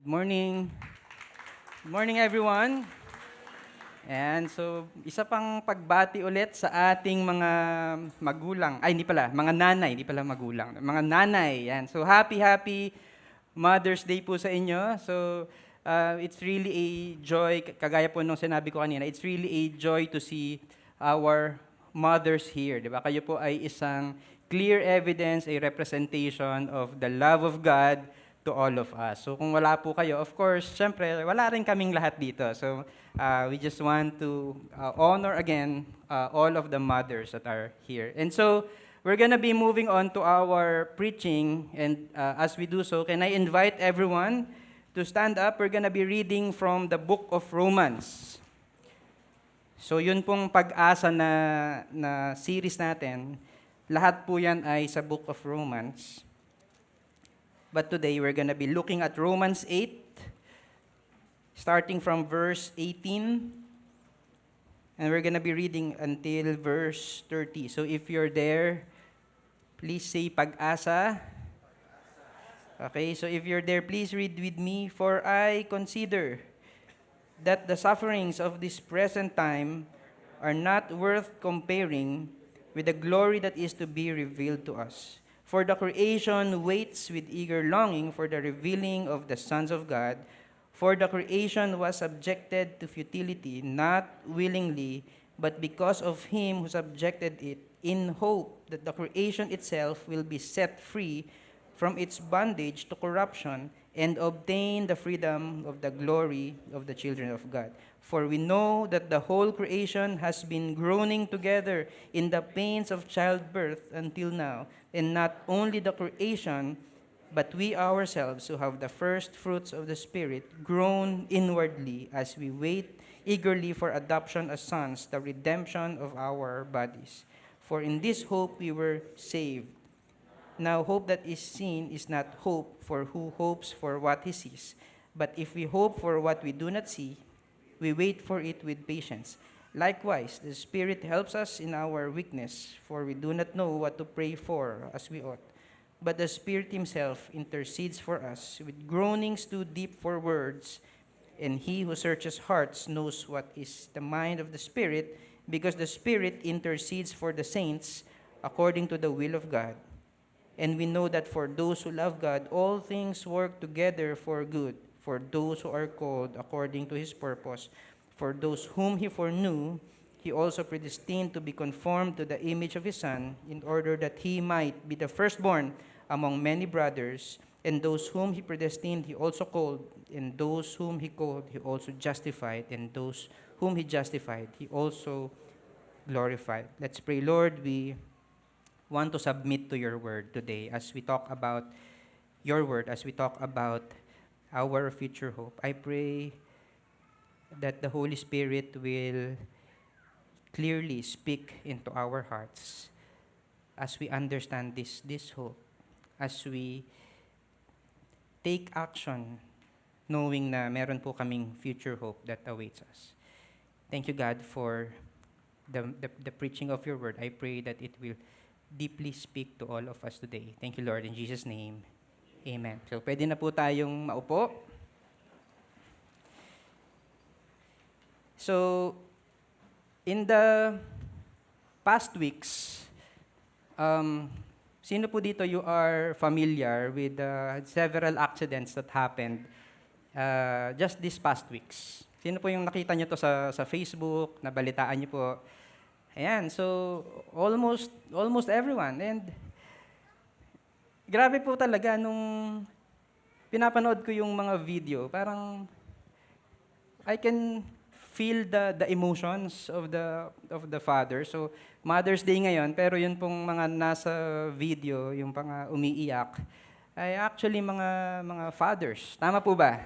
Good morning. Good morning, everyone. And so, isa pang pagbati ulit sa ating mga magulang. Ay, hindi pala, mga nanay, hindi pala magulang. Mga nanay, yan. So, happy Mother's Day po sa inyo. So, it's really a joy, kagaya po nung sinabi ko kanina, it's really a joy to see our mothers here. Di ba? Kayo po ay isang clear evidence, a representation of the love of God to all of us. So kung wala po kayo, of course, syempre, wala rin kaming lahat dito. So we just want to honor again all of the mothers that are here. And so we're gonna be moving on to our preaching. And as we do so, can I invite everyone to stand up? We're gonna be reading from the book of Romans. So yun pong pag-asa na series natin, lahat po yan ay sa book of Romans. But today, we're going to be looking at Romans 8, starting from verse 18, and we're going to be reading until verse 30. So if you're there, please say pag-asa. Okay, so if you're there, please read with me. For I consider that the sufferings of this present time are not worth comparing with the glory that is to be revealed to us. For the creation waits with eager longing for the revealing of the sons of God. For the creation was subjected to futility, not willingly, but because of him who subjected it, in hope that the creation itself will be set free from its bondage to corruption and obtain the freedom of the glory of the children of God. For we know that the whole creation has been groaning together in the pains of childbirth until now, and not only the creation, but we ourselves who have the first fruits of the Spirit groan inwardly as we wait eagerly for adoption as sons, the redemption of our bodies. For in this hope we were saved. Now, hope that is seen is not hope, for who hopes for what he sees? But if we hope for what we do not see, we wait for it with patience. Likewise, the Spirit helps us in our weakness, for we do not know what to pray for as we ought. But the Spirit Himself intercedes for us with groanings too deep for words, and He who searches hearts knows what is the mind of the Spirit, because the Spirit intercedes for the saints according to the will of God. And we know that for those who love God, all things work together for good, for those who are called according to His purpose. For those whom He foreknew, He also predestined to be conformed to the image of His Son, in order that He might be the firstborn among many brothers. And those whom He predestined, He also called. And those whom He called, He also justified. And those whom He justified, He also glorified. Let's pray. Lord, we want to submit to your word today as we talk about your word, as we talk about our future hope. I pray that the Holy Spirit will clearly speak into our hearts as we understand this hope, as we take action knowing na meron po kaming future hope that awaits us. Thank you, God, for the preaching of your word. I pray that it will deeply speak to all of us today. Thank you, Lord. In Jesus' name, amen. So, pwede na po tayong maupo. So, in the past weeks, sino po dito you are familiar with several accidents that happened just these past weeks? Sino po yung nakita nyo to sa Facebook, nabalitaan nyo po? Ayan, so almost everyone. And grabe po talaga nung pinapanood ko yung mga video, parang I can feel the emotions of the father. So Mother's Day ngayon, pero yun pong mga nasa video, yung mga umiiyak, ay actually mga fathers. Tama po ba?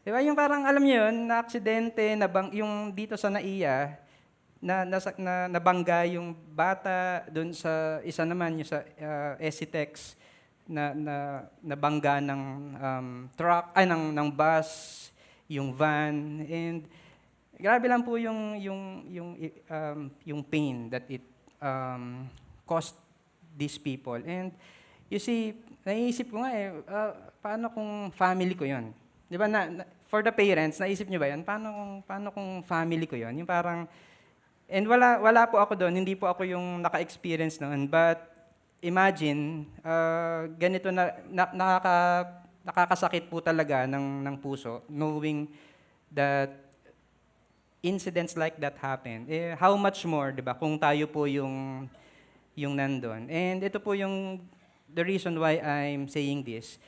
Di ba yung parang alam niyo yun, na aksidente, yung dito sa NAIA, nabangga yung bata doon sa isa naman yung sa SCTEX na nabangga ng truck ng bus, yung van, and grabe lang po yung pain that it caused these people. And you see, naiisip ko nga paano kung family ko 'yon? Di ba, for the parents, naisip nyo ba yan? Paano kung family ko yon? Yung parang, and wala po ako doon, hindi po ako yung naka-experience noon, but imagine, ganito nakakasakit po talaga ng puso, knowing that incidents like that happen. How much more, di ba, kung tayo po yung nandun. And ito po the reason why I'm saying this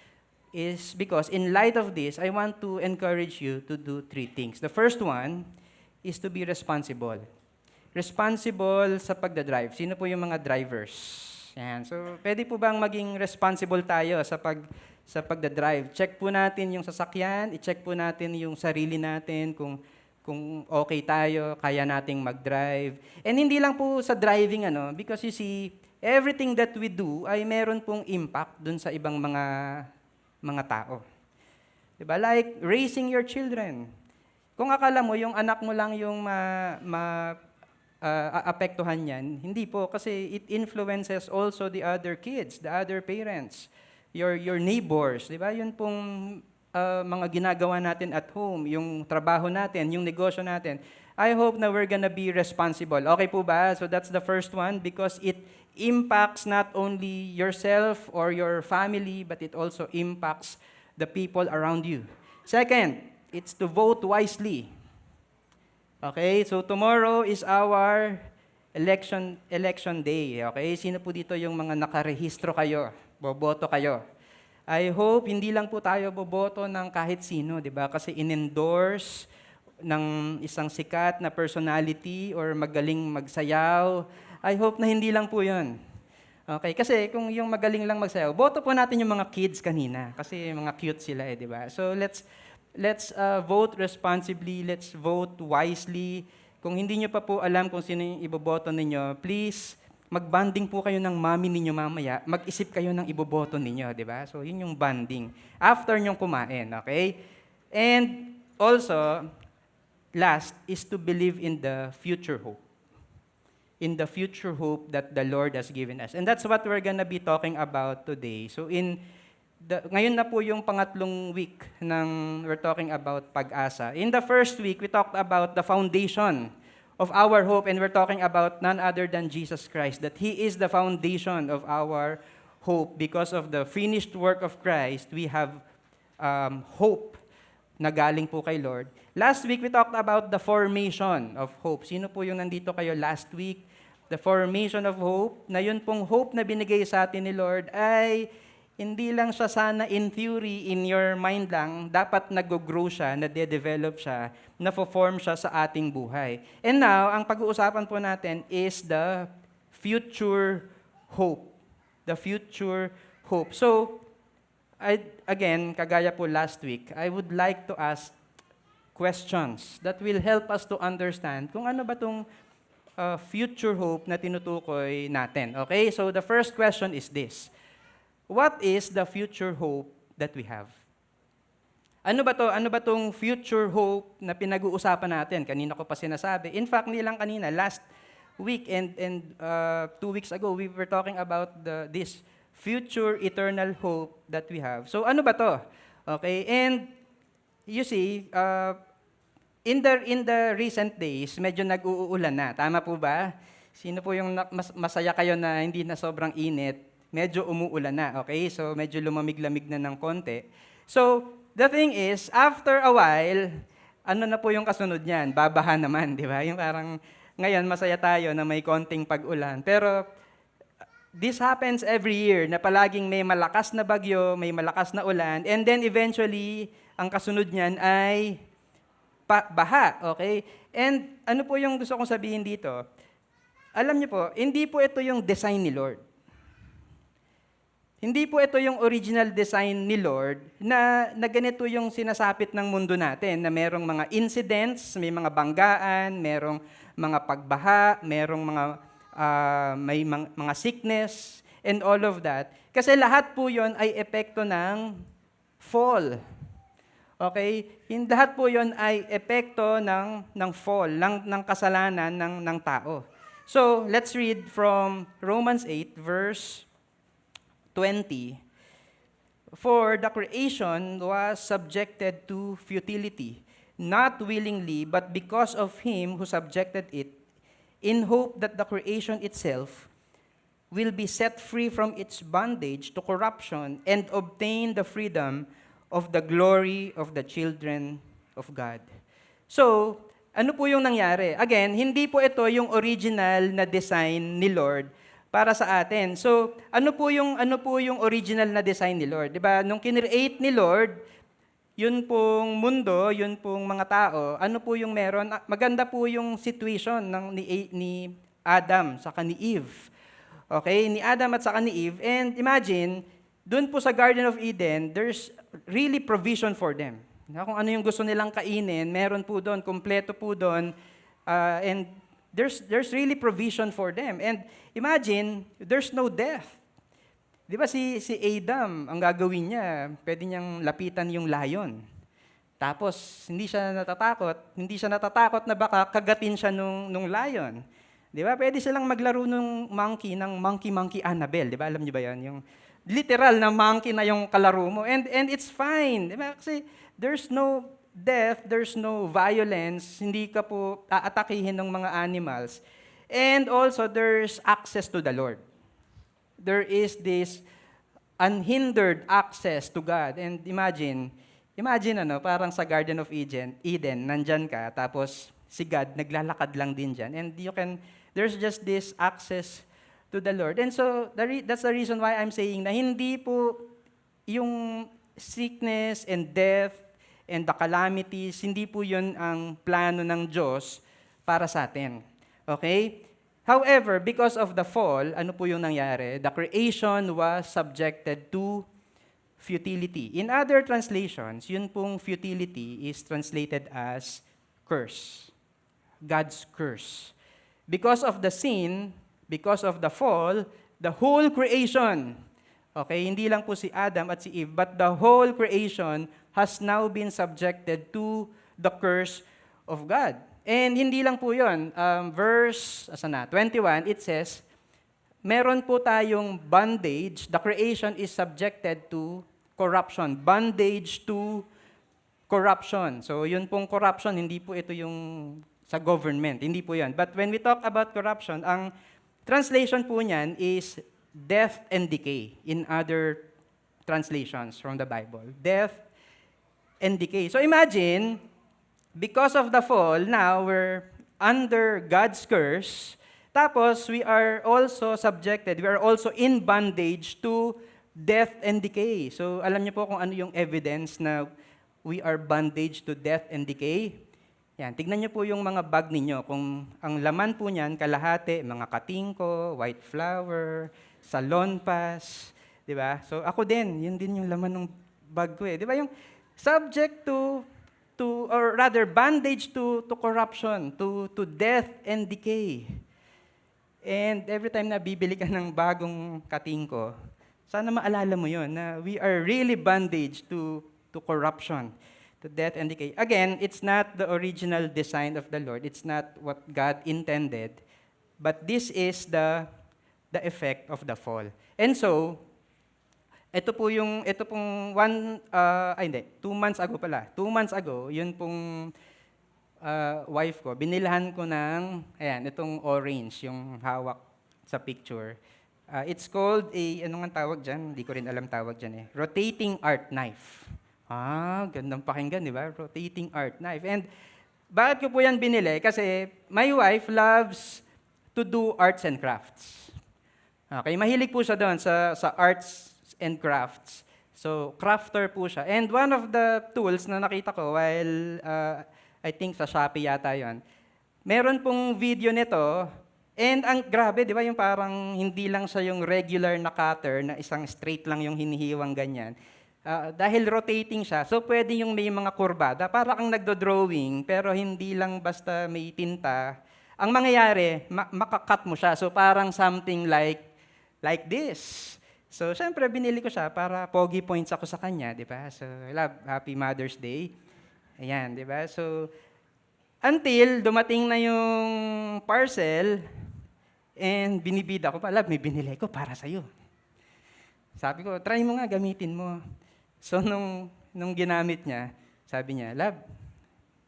is because in light of this, I want to encourage you to do 3 things. The first one is to be responsible. Responsible sa pagdadrive. Sino po yung mga drivers? Yan. So, pwede po bang maging responsible tayo sa pagdadrive? Check po natin yung sasakyan, i-check po natin yung sarili natin, kung okay tayo, kaya nating mag-drive. And hindi lang po sa driving, because you see, everything that we do ay meron pong impact dun sa ibang mga tao. Diba? Like raising your children. Kung akala mo yung anak mo lang yung aapektuhan yan, hindi po, kasi it influences also the other kids, the other parents, your neighbors, di ba? Yun pong mga ginagawa natin at home, yung trabaho natin, yung negosyo natin. I hope na we're gonna be responsible. Okay po ba? So that's the first one, because it impacts not only yourself or your family, but it also impacts the people around you. Second, it's to vote wisely. Okay, so tomorrow is our election day. Okay, sino po dito yung mga nakarehistro kayo, boboto kayo? I hope hindi lang po tayo boboto ng kahit sino, di ba? Kasi in-endorse ng isang sikat na personality or magaling magsayaw. I hope na hindi lang po yun. Okay, kasi kung yung magaling lang magsayaw, boto po natin yung mga kids kanina. Kasi mga cute sila di ba? So let's vote responsibly, let's vote wisely. Kung hindi nyo pa po alam kung sino yung iboboto ninyo, please, mag-bonding po kayo ng mami ninyo mamaya, mag-isip kayo ng iboboto ninyo, di ba? So yun yung bonding. After nyong kumain, okay? And also, last is to believe in the future hope. In the future hope that the Lord has given us. And that's what we're gonna be talking about today. So ngayon na po yung pangatlong week we're talking about pag-asa. In the first week, we talked about the foundation of our hope, and we're talking about none other than Jesus Christ, that He is the foundation of our hope. Because of the finished work of Christ, we have hope na galing po kay Lord. Last week, we talked about the formation of hope. Sino po yung nandito kayo last week? The formation of hope, na yun pong hope na binigay sa atin ni Lord ay hindi lang siya sana in theory, in your mind lang, dapat nag-grow siya, nade-develop siya, na-form siya sa ating buhay. And now, ang pag-uusapan po natin is the future hope. The future hope. So, again, kagaya po last week, I would like to ask questions that will help us to understand kung ano ba itong future hope na tinutukoy natin. Okay? So the first question is this. What is the future hope that we have? Ano ba to? Ano ba tong future hope na pinag-uusapan natin? Kanina ko pa sinasabi. In fact, nilang kanina, last week and 2 weeks ago, we were talking about this future eternal hope that we have. So ano ba to? Okay? And you see, in the recent days, medyo nag-uulan na. Tama po ba? Sino po yung masaya kayo na hindi na sobrang init? Medyo umuulan na, okay? So medyo lumamig-lamig na ng konti. So the thing is, after a while, ano na po yung kasunod niyan? Babaha naman, di ba? Yung parang ngayon masaya tayo na may konting pag-ulan. Pero this happens every year na palaging may malakas na bagyo, may malakas na ulan, and then eventually, ang kasunod niyan ay baha, okay? And ano po yung gusto kong sabihin dito? Alam niyo po, hindi po ito yung design ni Lord. Hindi po ito yung original design ni Lord na ganito yung sinasapit ng mundo natin, na merong mga incidents, may mga banggaan, merong mga pagbaha, merong may mga sickness, and all of that. Kasi lahat po yon ay epekto ng fall. Okay? Lahat po yon ay epekto ng fall, ng kasalanan ng tao. So, let's read from Romans 8, verse 20. For the creation was subjected to futility, not willingly, but because of him who subjected it, in hope that the creation itself will be set free from its bondage to corruption and obtain the freedom of the glory of the children of God. So, ano po yung nangyari? Again, hindi po ito yung original na design ni Lord para sa atin. So, ano po yung original na design ni Lord? 'Di ba? Nung kinreate ni Lord, yun pong mundo, yun pong mga tao, ano po yung meron? Maganda po yung situation ni Adam saka ni Eve. Okay, ni Adam at saka ni Eve. And imagine, doon po sa Garden of Eden, there's really provision for them. Kung ano yung gusto nilang kainin, meron po doon, kumpleto po doon, and there's really provision for them. And imagine, there's no death. Di ba si Adam, ang gagawin niya, pwede niyang lapitan yung lion. Tapos, hindi siya natatakot na baka kagatin siya nung lion. Di ba? Pwede silang maglaro ng monkey, ng monkey Annabelle. Di ba? Alam niyo ba yan? Yung literal na monkey na yung kalaro mo. And it's fine. Di ba? Kasi there's no death, there's no violence, hindi ka po aatakihin ng mga animals. And also, there's access to the Lord. There is this unhindered access to God. And imagine parang sa Garden of Eden, nandyan ka, tapos si God naglalakad lang din dyan. And there's just this access to the Lord. And so, that's the reason why I'm saying na hindi po yung sickness and death and the calamities, hindi po yun ang plano ng Diyos para sa atin. Okay? However, because of the fall, ano po yung nangyari? The creation was subjected to futility. In other translations, yun pong futility is translated as curse. God's curse. Because of the sin, because of the fall, the whole creation, okay, hindi lang po si Adam at si Eve, but the whole creation has now been subjected to the curse of God. And hindi lang po yun. Verse 21, it says, meron po tayong bondage. The creation is subjected to corruption. Bondage to corruption. So yun pong corruption, hindi po ito yung sa government. Hindi po yan. But when we talk about corruption, ang translation po niyan is death and decay in other translations from the Bible. Death and decay. So imagine, because of the fall, now we're under God's curse, tapos we are also in bondage to death and decay. So alam niyo po kung ano yung evidence na we are bondage to death and decay? Yan, tignan niyo po yung mga bag ninyo. Kung ang laman po niyan, kalahati, mga katingko, white flour, salon pass, di ba? So ako din, yun din yung laman ng bag ko eh. Di ba yung subject to or rather bondage to corruption, to death and decay. And every time na bibili ka ng bagong katingko, sana maalala mo yun, na we are really bondage to corruption, to death and decay. Again, it's not the original design of the Lord. It's not what God intended. But this is the effect of the fall. And so, ito pong 2 months ago pala. 2 months ago, yun pong wife ko, binilhan ko ng, itong orange, yung hawak sa picture. It's called ano nga tawag dyan? Hindi ko rin alam tawag dyan eh. Rotating art knife. Gandang pakinggan, di ba? Rotating art knife. And bakit ko po yan binili? Kasi my wife loves to do arts and crafts. Okay, mahilig po siya doon sa arts and crafts. So, crafter po siya. And one of the tools na nakita ko while, I think sa Shopee yata yon, meron pong video nito, and ang grabe, di ba, yung parang hindi lang siya yung regular na cutter na isang straight lang yung hinihiwang ganyan. Dahil rotating siya, so pwede yung may mga kurbada, para kang nagdo-drawing, pero hindi lang basta may tinta. Ang mangyayari, makakat mo siya. So parang something like this. So syempre, binili ko siya para pogi points ako sa kanya, di ba? So, Happy Mother's Day. Ayan, di ba? So, until dumating na yung parcel, and binibida ko pa, may binili ko para sa'yo. Sabi ko, try mo nga, gamitin mo. So, nung ginamit niya, sabi niya, Love,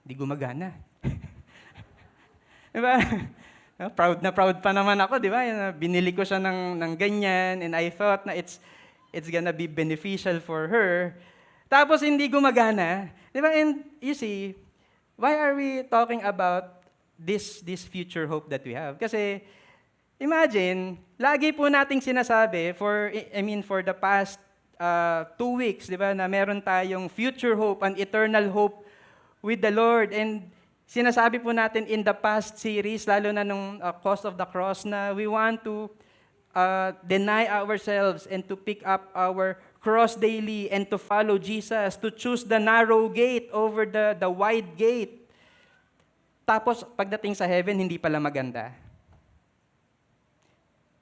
di gumagana. Diba? Proud na proud pa naman ako, di ba? Binili ko siya ng ganyan, and I thought na it's gonna be beneficial for her. Tapos hindi gumagana. Di ba? And you see, why are we talking about this future hope that we have? Kasi, imagine, lagi po nating sinasabi for the past 2 weeks, di ba, na meron tayong future hope, an eternal hope with the Lord. And sinasabi po natin in the past series, lalo na nung Cost of the Cross, na we want to deny ourselves and to pick up our cross daily and to follow Jesus, to choose the narrow gate over the wide gate. Tapos, pagdating sa heaven, hindi pala maganda.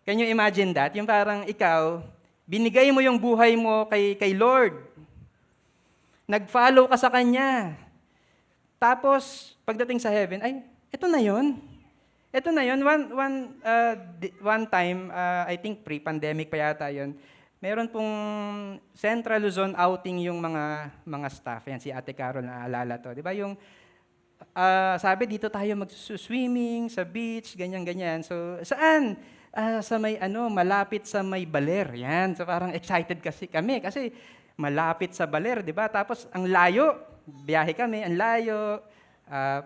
Can you imagine that? Yung parang ikaw, binigay mo yung buhay mo kay Lord. Nag-follow ka sa Kanya. Tapos, pagdating sa heaven, ay, ito na yun. Ito na yun. One time, I think pre-pandemic pa yata yun, meron pong Central Luzon outing yung mga staff. Yan, si Ate Carol, naalala to. Di ba yung, sabi dito tayo mag-swimming sa beach, ganyan-ganyan. So, saan? Sa may malapit sa may baler. Yan. So, parang excited kami kasi malapit sa baler, di ba? Tapos, ang layo. Biyahe kami, ang layo.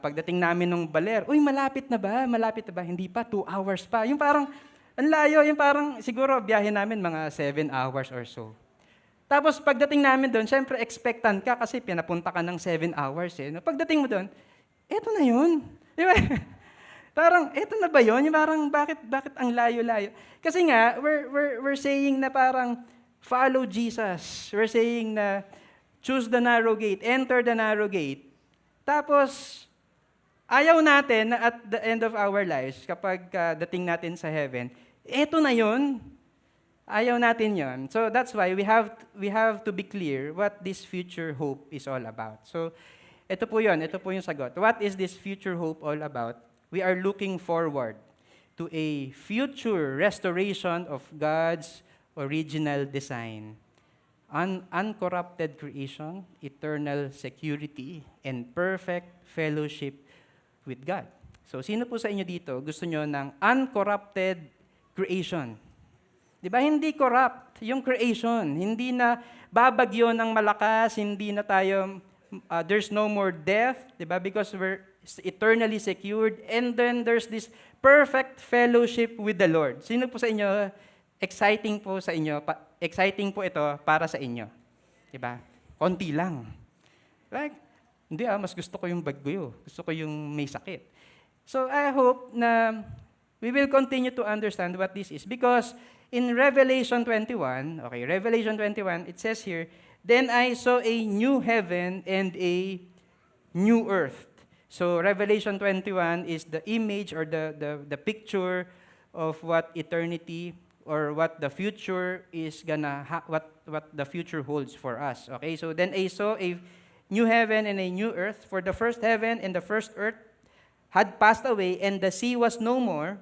Pagdating namin ng baler, uy, malapit na ba? Malapit na ba? Hindi pa, 2 hours pa. Yung parang, ang layo, yung parang, siguro, biyahe namin mga 7 hours or so. Tapos, pagdating namin doon, syempre, expectant ka kasi pinapunta ka ng 7 hours. No? Pagdating mo doon, eto na yun. Di ba? Parang, eto na ba yun? Yung parang, bakit ang layo-layo? Kasi nga, we're saying na parang, follow Jesus. We're saying na, choose the narrow gate, enter the narrow gate. Tapos, ayaw natin na at the end of our lives, kapag dating natin sa heaven, eto na yun. Ayaw natin yun. So that's why we have to be clear what this future hope is all about. So ito po yun, ito po yung sagot. What is this future hope all about? We are looking forward to a future restoration of God's original design. Uncorrupted creation, eternal security, and perfect fellowship with God. So, sino po sa inyo dito gusto nyo ng uncorrupted creation? Di ba, hindi corrupt yung creation. Hindi na babagyo ng malakas, hindi na tayo, there's no more death, di ba? Because we're eternally secured. And then there's this perfect fellowship with the Lord. Sino po sa inyo, exciting po sa inyo, exciting po ito para sa inyo. Diba? Konti lang. Like, hindi mas gusto ko yung bagyo. Gusto ko yung may sakit. So I hope na we will continue to understand what this is because in Revelation 21, it says here, Then I saw a new heaven and a new earth. So Revelation 21 is the image or the picture of what eternity or what the future is what the future holds for us. Okay, so then I saw a new heaven and a new earth, for the first heaven and the first earth had passed away, and the sea was no more.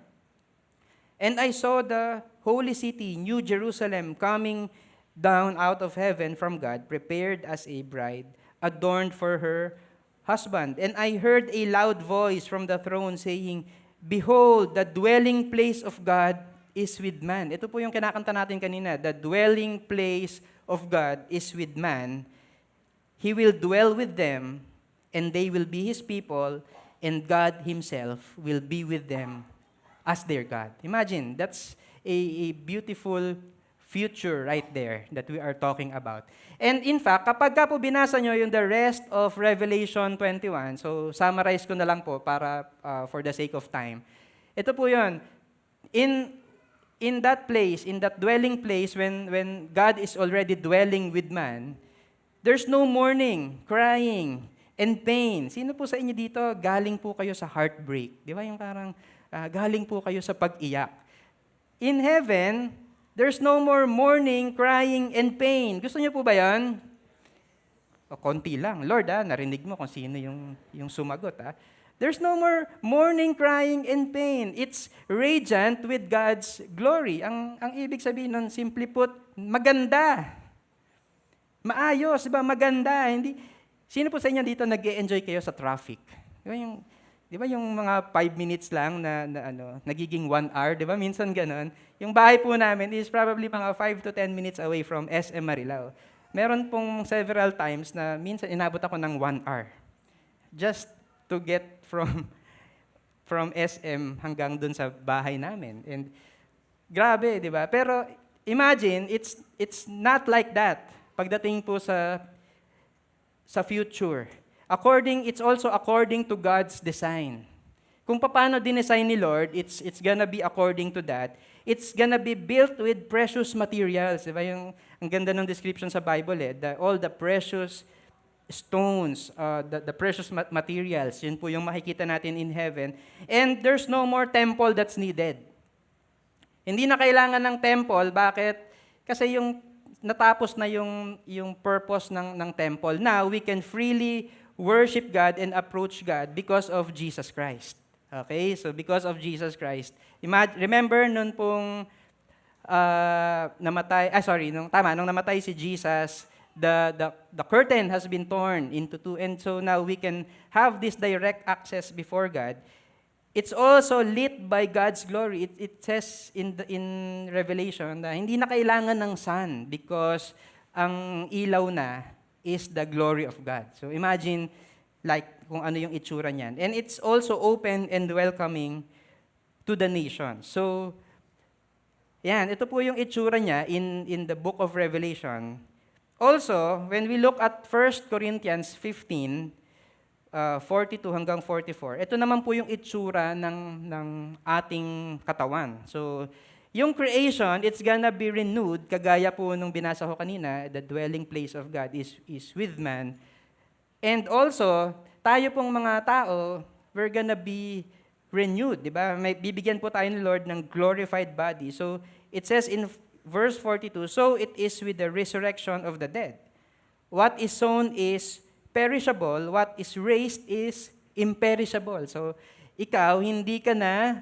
And I saw the holy city, New Jerusalem, coming down out of heaven from God, prepared as a bride, adorned for her husband. And I heard a loud voice from the throne saying, Behold, the dwelling place of God is with man. Ito po yung kinakanta natin kanina. The dwelling place of God is with man. He will dwell with them, and they will be His people, and God Himself will be with them as their God. Imagine, that's a beautiful future right there that we are talking about. And in fact, kapag ka po binasa nyo yung the rest of Revelation 21, so summarize ko na lang po para for the sake of time. Ito po yun. In that place, in that dwelling place, when God is already dwelling with man, there's no mourning, crying, and pain. Sino po sa inyo dito, galing po kayo sa heartbreak? Di ba yung parang galing po kayo sa pag-iyak? In heaven, there's no more mourning, crying, and pain. Gusto niyo po ba yan? O, konti lang. Lord, narinig mo kung sino yung sumagot. There's no more mourning, crying, and pain. It's radiant with God's glory. Ang ibig sabihin nun, simply put, maganda. Maayos, di ba? Maganda. Hindi, sino po sa inyo dito nag-e-enjoy kayo sa traffic? Di ba yung mga 5 minutes lang nagiging 1 hour, di ba? Minsan ganun. Yung bahay po namin is probably mga 5 to 10 minutes away from SM Marilao. Meron pong several times na minsan inabot ako ng 1 hour just to get from SM hanggang dun sa bahay namin. And grabe, di ba? Pero imagine, it's not like that pagdating po sa future. It's also according to God's design. Kung paano dinesign ni Lord, it's gonna be according to that. It's gonna be built with precious materials. Diba? Ang ganda ng description sa Bible, all the precious stones, the precious materials, yun po yung makikita natin in heaven. And there's no more temple that's needed. Hindi na kailangan ng temple. Bakit? Kasi natapos na yung purpose ng temple. Now, we can freely worship God and approach God because of Jesus Christ. Okay? So, because of Jesus Christ. Remember, nung namatay si Jesus, the curtain has been torn into two. And so now we can have this direct access before God. It's also lit by God's glory. It says in Revelation na hindi na kailangan ng sun because ang ilaw na is the glory of God. So imagine like kung ano yung itsura niyan. And it's also open and welcoming to the nation. So yan, ito po yung itsura niya in the book of Revelation. Also, when we look at 1 Corinthians 15, 42 hanggang 44. Ito naman po yung itsura ng ating katawan. So, yung creation, it's gonna be renewed, kagaya po nung binasa ko kanina, the dwelling place of God is with man. And also, tayo pong mga tao, we're gonna be renewed, di ba? Bibigyan po tayo ni Lord ng glorified body. So, it says in verse 42, so it is with the resurrection of the dead. What is sown is perishable, what is raised is imperishable. So, ikaw, hindi ka na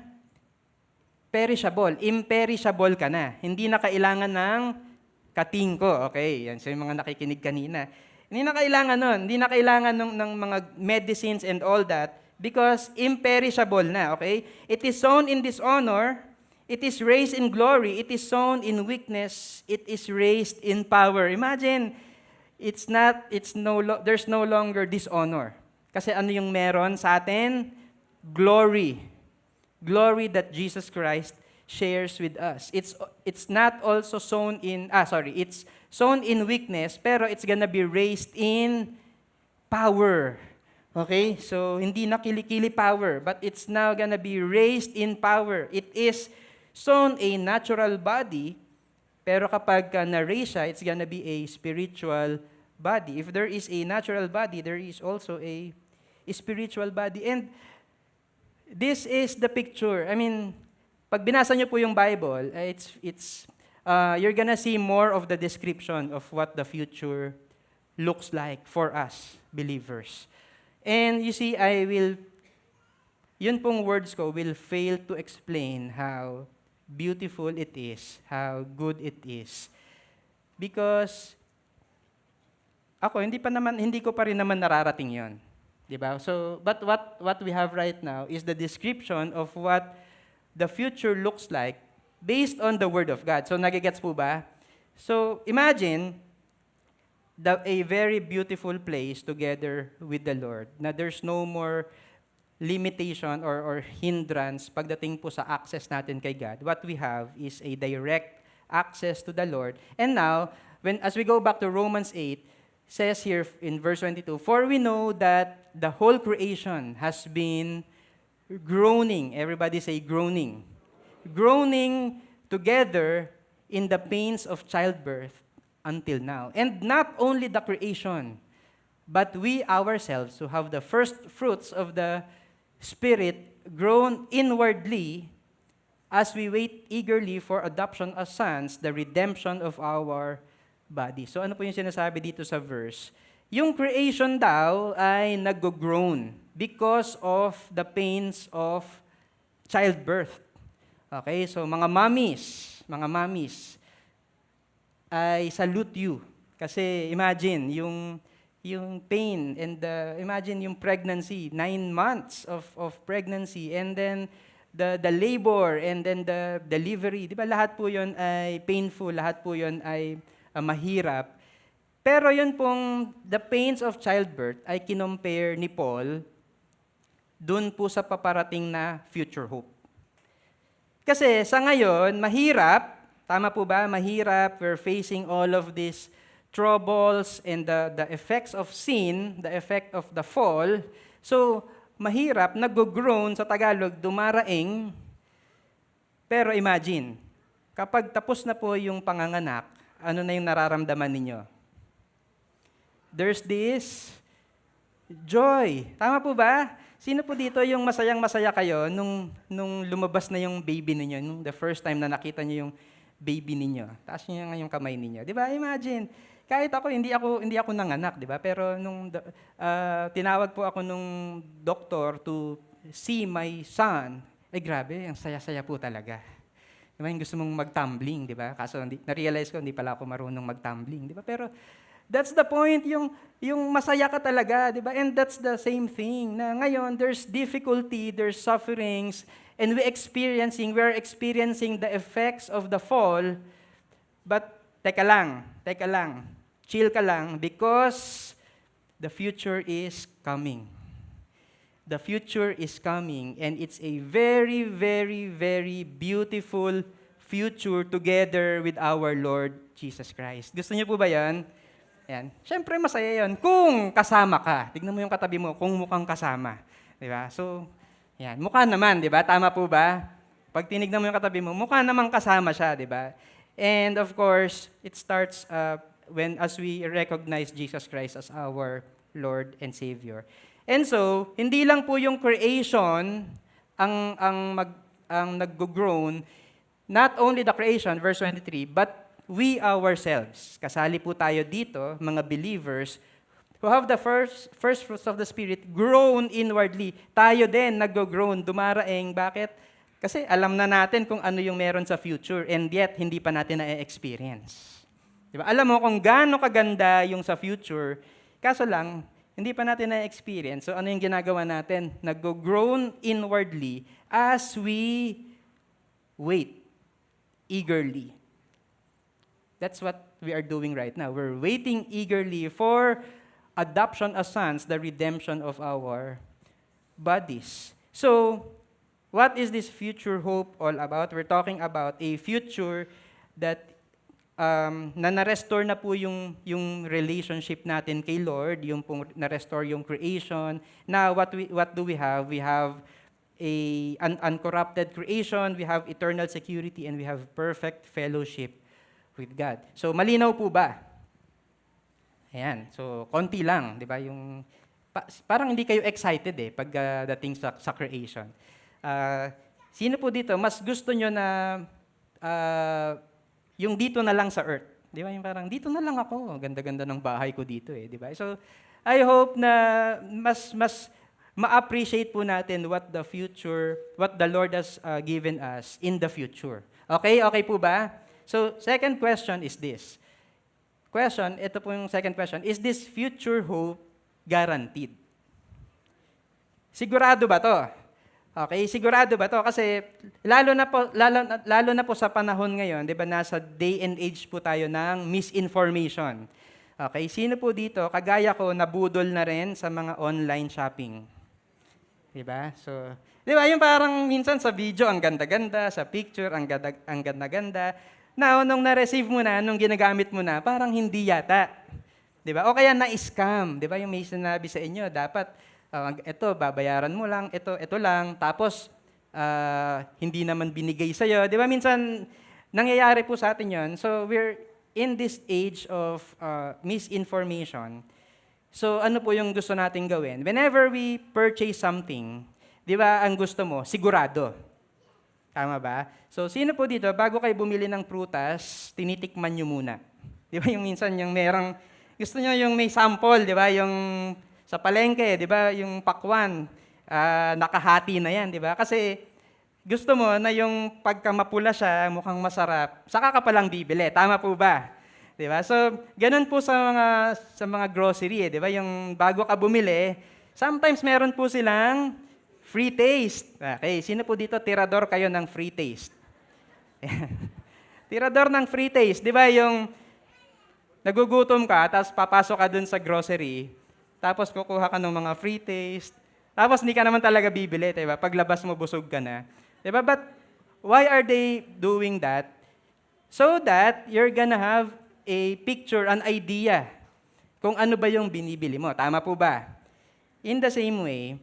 perishable, imperishable ka na. Hindi na kailangan ng katingko. Okay, yan. So, yung mga nakikinig kanina. Hindi na kailangan nun. Hindi na kailangan ng mga medicines and all that because imperishable na. Okay? It is sown in dishonor, it is raised in glory, it is sown in weakness, it is raised in power. Imagine, there's no longer dishonor. Kasi ano yung meron sa atin? Glory. Glory that Jesus Christ shares with us. It's not also sown it's sown in weakness, pero it's gonna be raised in power. Okay? So, hindi na kilikili power, but it's now gonna be raised in power. It is sown a natural body, pero kapag na-raise siya, it's gonna be a spiritual body. If there is a natural body, there is also a spiritual body. And this is the picture. I mean, pag binasa niyo po yung Bible, you're gonna see more of the description of what the future looks like for us, believers. And you see, yun pong words ko will fail to explain how beautiful it is, how good it is. Because ako, hindi ko pa rin naman nararating yon, di ba? So, but what we have right now is the description of what the future looks like based on the Word of God. So, nagigets po ba? So, imagine a very beautiful place together with the Lord, na there's no more limitation or hindrance pagdating po sa access natin kay God. What we have is a direct access to the Lord. And now, as we go back to Romans 8, says here in verse 22, for we know that the whole creation has been groaning. Everybody say groaning. Groaning together in the pains of childbirth until now. And not only the creation, but we ourselves who have the first fruits of the Spirit groan inwardly as we wait eagerly for adoption as sons, the redemption of our body. So ano po yung sinasabi dito sa verse? Yung creation daw ay nag-groan because of the pains of childbirth. Okay, so mga mommies, I salute you. Kasi imagine, yung pain and imagine yung pregnancy, 9 months of pregnancy, and then the labor, and then the delivery. Di ba lahat po yun ay painful, lahat po yun ay mahirap. Pero yun pong the pains of childbirth ay kinompare ni Paul dun po sa paparating na future hope. Kasi sa ngayon, mahirap, tama po ba? Mahirap, we're facing all of these troubles and the effects of sin, the effect of the fall. So, mahirap, nag-groan sa Tagalog, dumaraing. Pero imagine, kapag tapos na po yung panganganak, ano na yung nararamdaman ninyo? There's this joy. Tama po ba? Sino po dito yung masayang-masaya kayo nung lumabas na yung baby ninyo, nung the first time na nakita niyo yung baby ninyo? Taas niyo nga yung kamay ninyo. Di ba? Imagine, kahit ako, hindi ako nanganak, di ba? Pero nung tinawag po ako nung doktor to see my son, grabe, ang saya-saya po talaga. Di ba? Yung gusto mong mag-tumbling, di ba? Kaso na-realize ko, hindi pala ako marunong mag-tumbling, di ba? Pero that's the point, yung masaya ka talaga, di ba? And that's the same thing, na ngayon, there's difficulty, there's sufferings, and we're experiencing the effects of the fall, but teka lang, chill ka lang, because the future is coming. The future is coming, and it's a very, very, very beautiful future together with our Lord Jesus Christ. Gusto niyo po ba yan? Yan. Siyempre, masaya yun kung kasama ka. Tignan mo yung katabi mo, kung mukhang kasama. Di ba? So, yan. Mukha naman, di ba? Tama po ba? Pag tinignan mo yung katabi mo, mukha namang kasama siya, di ba? And of course, it starts as we recognize Jesus Christ as our Lord and Savior. And so, hindi lang po yung creation ang nag-groan, not only the creation, verse 23, but we ourselves, kasali po tayo dito, mga believers, who have the first fruits of the Spirit, groan inwardly. Tayo din nag-groan, dumaraing. Bakit? Kasi alam na natin kung ano yung meron sa future, and yet hindi pa natin na-experience. Diba? Alam mo kung gaano kaganda yung sa future, kaso lang, hindi pa natin na-experience. So ano yung ginagawa natin? Nag-groan inwardly as we wait eagerly. That's what we are doing right now. We're waiting eagerly for adoption as sons, the redemption of our bodies. So, what is this future hope all about? We're talking about a future that na-restore na po yung relationship natin kay Lord, yung pong na-restore yung creation. Now, what do we have? We have an uncorrupted creation, we have eternal security, and we have perfect fellowship with God. So, malinaw po ba? Ayan. So, konti lang, di ba? Parang hindi kayo excited pag dating sa creation. Sino po dito, mas gusto nyo na yung dito na lang sa earth? Di ba? Yung parang, dito na lang ako. Ganda-ganda ng bahay ko dito di ba? So, I hope na mas ma-appreciate po natin what the Lord has given us in the future. Okay? Okay po ba? So, second question is this. Ito po yung second question. Is this future hope guaranteed? Sigurado ba to? Okay, sigurado ba to? Kasi lalo na po sa panahon ngayon, 'di ba, nasa day and age po tayo ng misinformation. Okay, sino po dito, kagaya ko, nabudol na rin sa mga online shopping? 'Di ba? So, 'di ba, yung parang minsan sa video ang ganda-ganda, sa picture ang ganda-ganda. Now, nung na-receive mo na, nung ginagamit mo na, parang hindi yata. 'Di ba? O kaya na-scam, 'di ba? Yung may sinabi sa inyo, dapat ito babayaran mo lang, ito lang, tapos hindi naman binigay sa iyo. 'Di ba? Minsan nangyayari po sa atin 'yon. So, we're in this age of misinformation. So, ano po yung gusto nating gawin? Whenever we purchase something, 'di ba, ang gusto mo sigurado. Tama ba? So, sino po dito, bago kayo bumili ng prutas, tinitikman nyo muna. Di ba yung minsan yung merang, gusto nyo yung may sample, di ba? Yung sa palengke, di ba? Yung pakwan, nakahati na yan, di ba? Kasi gusto mo na yung pagka mapula siya, mukhang masarap, saka ka palang bibili. Tama po ba? 'Di ba? So, ganun po sa mga grocery, 'di ba? Yung bago ka bumili, sometimes meron po silang free taste. Okay, sino po dito tirador kayo ng free taste? Tirador ng free taste, 'di ba? Yung nagugutom ka, tapos papasok ka dun sa grocery, tapos kukuha ka ng mga free taste, tapos hindi ka naman talaga bibili, 'di ba? Paglabas mo busog ka na. 'Di ba? But why are they doing that? So that you're gonna have a picture, an idea, kung ano ba yung binibili mo. Tama po ba? In the same way,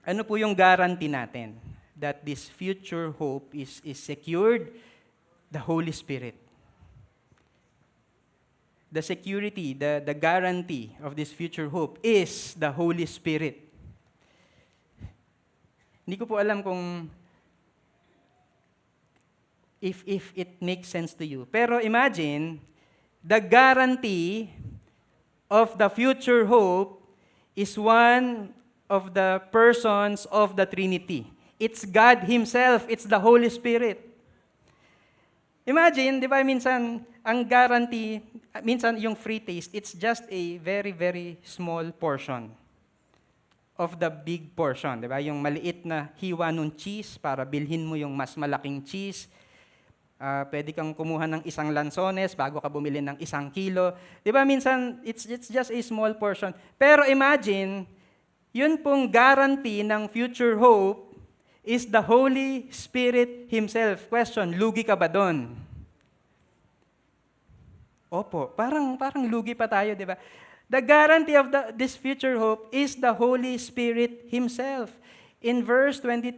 ano po yung guarantee natin that this future hope is secured? The Holy Spirit. The security, the guarantee of this future hope is the Holy Spirit. Hindi ko po alam kung if it makes sense to you. Pero imagine, the guarantee of the future hope is one of the persons of the Trinity. It's God Himself. It's the Holy Spirit. Imagine, di ba, minsan, ang guarantee, minsan yung free taste, it's just a very, very small portion of the big portion. Di ba? Yung maliit na hiwa ng cheese para bilhin mo yung mas malaking cheese. Pwede kang kumuha ng isang lansones bago ka bumili ng 1 kilo. Di ba, minsan, it's just a small portion. Pero imagine, yun pong guarantee ng future hope is the Holy Spirit Himself. Question, lugi ka ba doon? Opo, parang lugi pa tayo, di ba? The guarantee of this future hope is the Holy Spirit Himself. In verse 23,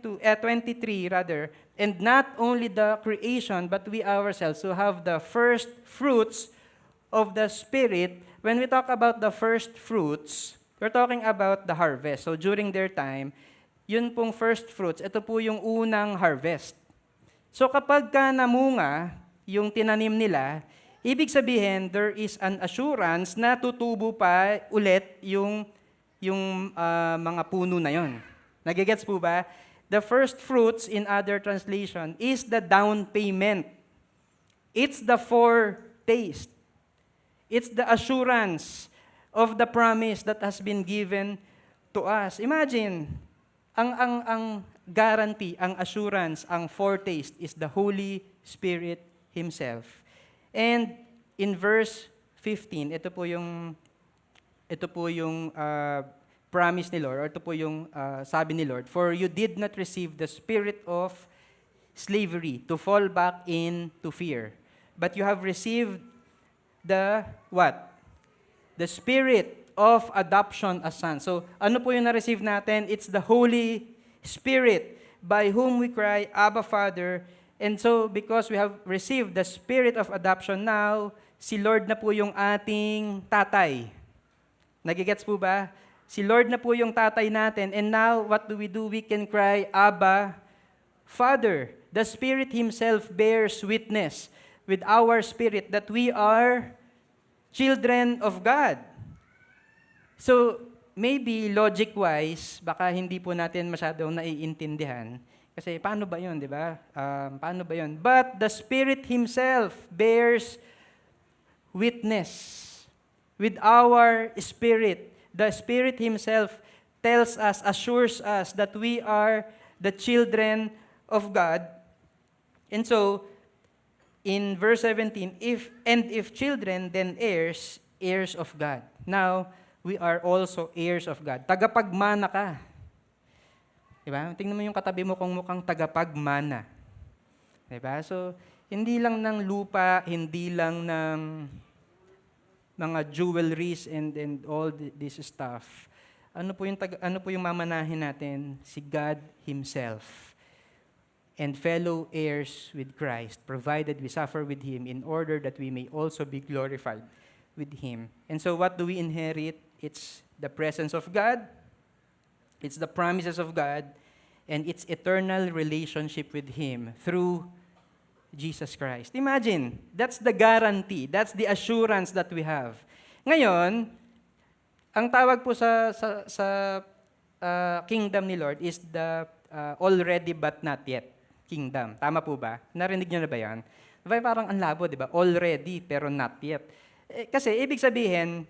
and not only the creation, but we ourselves who have the first fruits of the Spirit. When we talk about the first fruits, we're talking about the harvest. So during their time, yun pong first fruits, ito po yung unang harvest. So kapag ka namunga yung tinanim nila, ibig sabihin, there is an assurance na tutubo pa ulit yung mga puno na yon. Nagigets po ba? The first fruits in other translation is the down payment. It's the foretaste. It's the assurance of the promise that has been given to us. Imagine, ang guarantee, ang assurance, ang foretaste is the Holy Spirit Himself. And in verse 15, ito po yung promise ni Lord, or ito po yung sabi ni Lord, for you did not receive the spirit of slavery to fall back into fear, but you have received the what? The spirit of adoption as sons. So, ano po yung na-receive natin? It's the Holy Spirit by whom we cry, Abba, Father. And so, because we have received the spirit of adoption now, si Lord na po yung ating tatay. Nagigets po ba? Si Lord na po yung tatay natin. And now, what do? We can cry, Abba, Father. The Spirit Himself bears witness with our spirit that we are children of God. So, maybe logic-wise, baka hindi po natin masyadong naiintindihan. Kasi paano ba yun, di ba? Paano ba yun? But the Spirit Himself bears witness with our spirit. The Spirit Himself tells us, assures us that we are the children of God. And so, in verse 17, if children, then heirs of God. Now, we are also heirs of God. Tagapagmana ka. Diba? Tingnan mo yung katabi mo kung mukhang tagapagmana. Diba? So, hindi lang ng lupa, hindi lang ng mga jewelries and all this stuff. Ano po yung mamanahin natin? Si God Himself. And fellow heirs with Christ, provided we suffer with Him in order that we may also be glorified with Him. And so what do we inherit? It's the presence of God, it's the promises of God, and it's eternal relationship with Him through Jesus Christ. Imagine, that's the guarantee, that's the assurance that we have. Ngayon, ang tawag po sa kingdom ni Lord is the already but not yet kingdom. Tama po ba? Narinig niyo na ba yan? Diba parang ang labo, di ba? Already, pero not yet. Kasi ibig sabihin,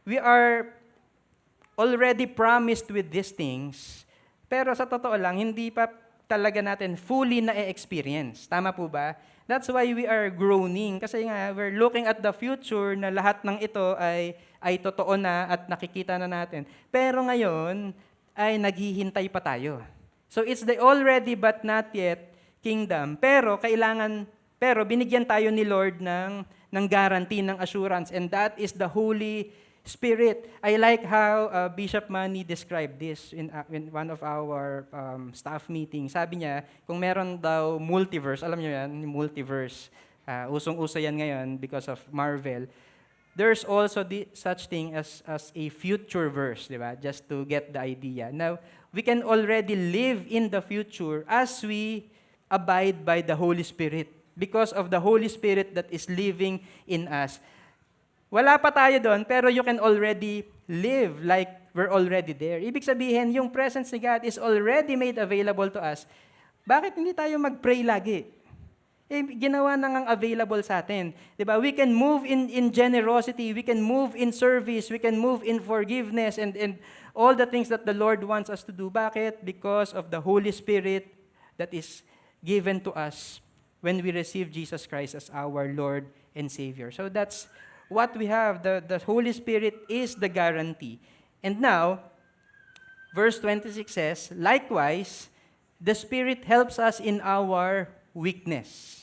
we are already promised with these things, pero sa totoo lang, hindi pa talaga natin fully na-experience. Tama po ba? That's why we are groaning. Kasi nga, we're looking at the future na lahat ng ito ay totoo na at nakikita na natin. Pero ngayon, ay naghihintay pa tayo. So it's the already but not yet kingdom. Pero binigyan tayo ni Lord ng guarantee, ng assurance, and that is the Holy Spirit. I like how Bishop Manny described this in one of our staff meetings. Sabi niya, kung meron daw multiverse, alam niyo yan, multiverse, usong-uso yan ngayon because of Marvel, there's also such thing as a future verse, di ba? Just to get the idea. Now, we can already live in the future as we abide by the Holy Spirit because of the Holy Spirit that is living in us. Wala pa tayo doon, pero you can already live like we're already there. Ibig sabihin, yung presence ni God is already made available to us. Bakit hindi tayo mag-pray lagi? Ginawa na ngang available sa atin. Diba? We can move in generosity, we can move in service, we can move in forgiveness, and all the things that the Lord wants us to do. Bakit? Because of the Holy Spirit that is given to us when we receive Jesus Christ as our Lord and Savior. So that's what we have. The Holy Spirit is the guarantee. And now, verse 26 says, likewise, the Spirit helps us in our weakness.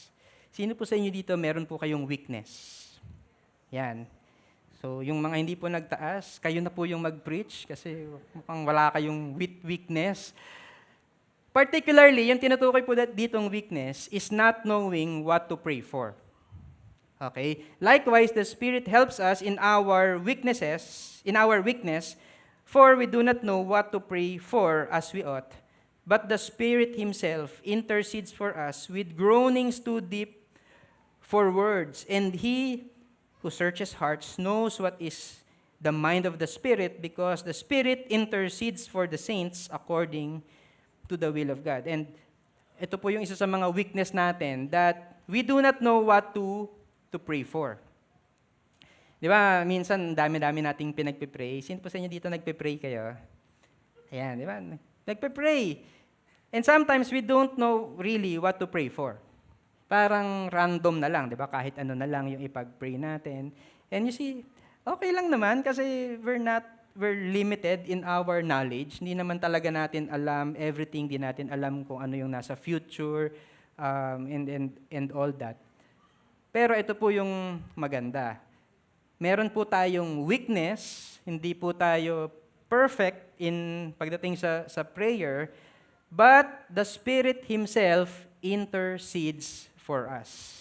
Sino po sa inyo dito meron po kayong weakness? Yan. So, yung mga hindi po nagtaas, kayo na po yung mag-preach kasi mukhang wala kayong weakness. Particularly, yung tinutukoy po ditong weakness is not knowing what to pray for. Okay? Likewise, the Spirit helps us in our weakness, for we do not know what to pray for as we ought. But the Spirit Himself intercedes for us with groanings too deep for words. And He who searches hearts knows what is the mind of the Spirit, because the Spirit intercedes for the saints according to the will of God. And ito po yung isa sa mga weakness natin, that we do not know what to pray for. Di ba, minsan dami-dami nating pinagpipray. Sino po sa inyo dito nagpipray kayo? Ayan, di ba? Nagpipray. And sometimes we don't know really what to pray for. Parang random na lang, di ba? Kahit ano na lang yung ipag-pray natin. And you see, okay lang naman kasi we're limited in our knowledge. Hindi naman talaga natin alam everything, hindi natin alam kung ano yung nasa future, and all that. Pero ito po yung maganda. Meron po tayong weakness, hindi po tayo perfect in pagdating sa prayer, but the Spirit Himself intercedes for us.